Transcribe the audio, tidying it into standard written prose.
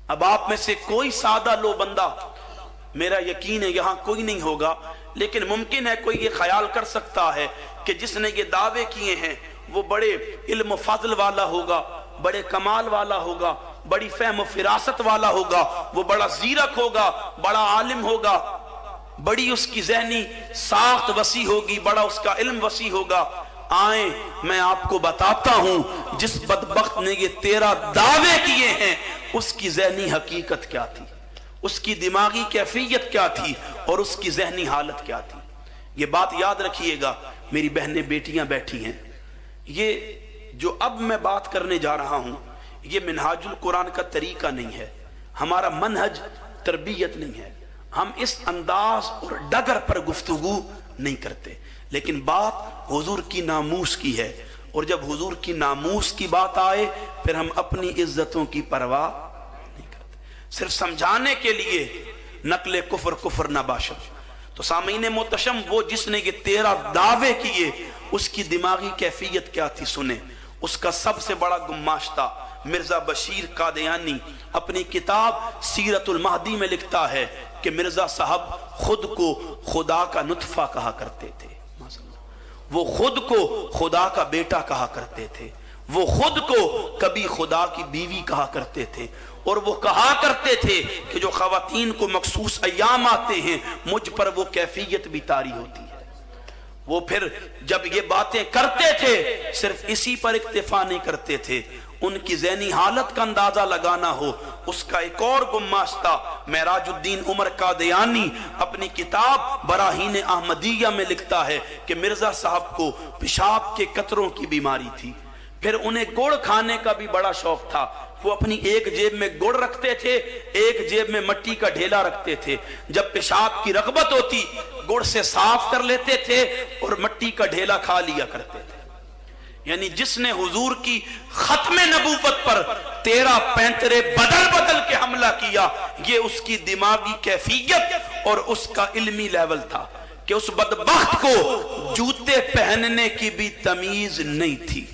اب آپ میں سے کوئی سادہ لو بندہ، میرا یقین ہے یہاں کوئی نہیں ہوگا، لیکن ممکن ہے کوئی یہ خیال کر سکتا ہے کہ جس نے یہ دعوے کیے ہیں وہ بڑے علم و فضل والا ہوگا، بڑے کمال والا ہوگا، بڑی فہم و فراست والا ہوگا، وہ بڑا زیرک ہوگا، بڑا عالم ہوگا، بڑی اس کی ذہنی ساخت وسیع ہوگی، بڑا اس کا علم وسیع ہوگا۔ آئیں میں آپ کو بتاتا ہوں جس بدبخت نے یہ 13 دعوے کیے ہیں اس کی ذہنی حقیقت کیا تھی، اس کی دماغی کیفیت کیا تھی، اور اس کی ذہنی حالت کیا تھی۔ یہ بات یاد رکھیے گا میری بہنیں بیٹیاں بیٹھی ہیں، یہ جو اب میں بات کرنے جا رہا ہوں یہ منہاج القرآن کا طریقہ نہیں ہے، ہمارا منہج تربیت نہیں ہے، ہم اس انداز اور ڈگر پر گفتگو نہیں کرتے، لیکن بات حضور کی ناموس کی ہے، اور جب حضور کی ناموس کی بات آئے پھر ہم اپنی عزتوں کی پرواہ نہیں کرتے، صرف سمجھانے کے لیے نقل کفر نہ باشد۔ تو سامعین محتشم، وہ جس نے یہ 13 دعوے کیے اس کی دماغی کیفیت کیا تھی سنیں۔ اس کا سب سے بڑا گماشتہ مرزا بشیر قادیانی اپنی کتاب سیرت المہدی میں لکھتا ہے کہ مرزا صاحب خود کو خدا کا نطفہ کہا کرتے تھے، وہ خود کو خدا کا بیٹا کہا کرتے تھے، وہ خود کو کبھی خدا کی بیوی کہا کرتے تھے، اور وہ کہا کرتے تھے کہ جو خواتین کو مخصوص ایام آتے ہیں مجھ پر وہ کیفیت بھی طاری ہوتی ہے۔ وہ پھر جب یہ باتیں کرتے تھے صرف اسی پر اکتفا نہیں کرتے تھے، ان کی ذہنی حالت کا اندازہ لگانا ہو۔ اس کا ایک اور گماشتہ معراج الدین عمر قادیانی اپنی کتاب براہین احمدیہ میں لکھتا ہے کہ مرزا صاحب کو پیشاب کے قطروں کی بیماری تھی، پھر انہیں گڑ کھانے کا بھی بڑا شوق تھا، وہ اپنی ایک جیب میں گڑ رکھتے تھے، ایک جیب میں مٹی کا ڈھیلا رکھتے تھے، جب پیشاب کی رغبت ہوتی گڑ سے صاف کر لیتے تھے اور مٹی کا ڈھیلا کھا لیا کرتے تھے۔ یعنی جس نے حضور کی ختم نبوت پر 13 پینترے بدل بدل کے حملہ کیا، یہ اس کی دماغی کیفیت اور اس کا علمی لیول تھا کہ اس بدبخت کو جوتے پہننے کی بھی تمیز نہیں تھی۔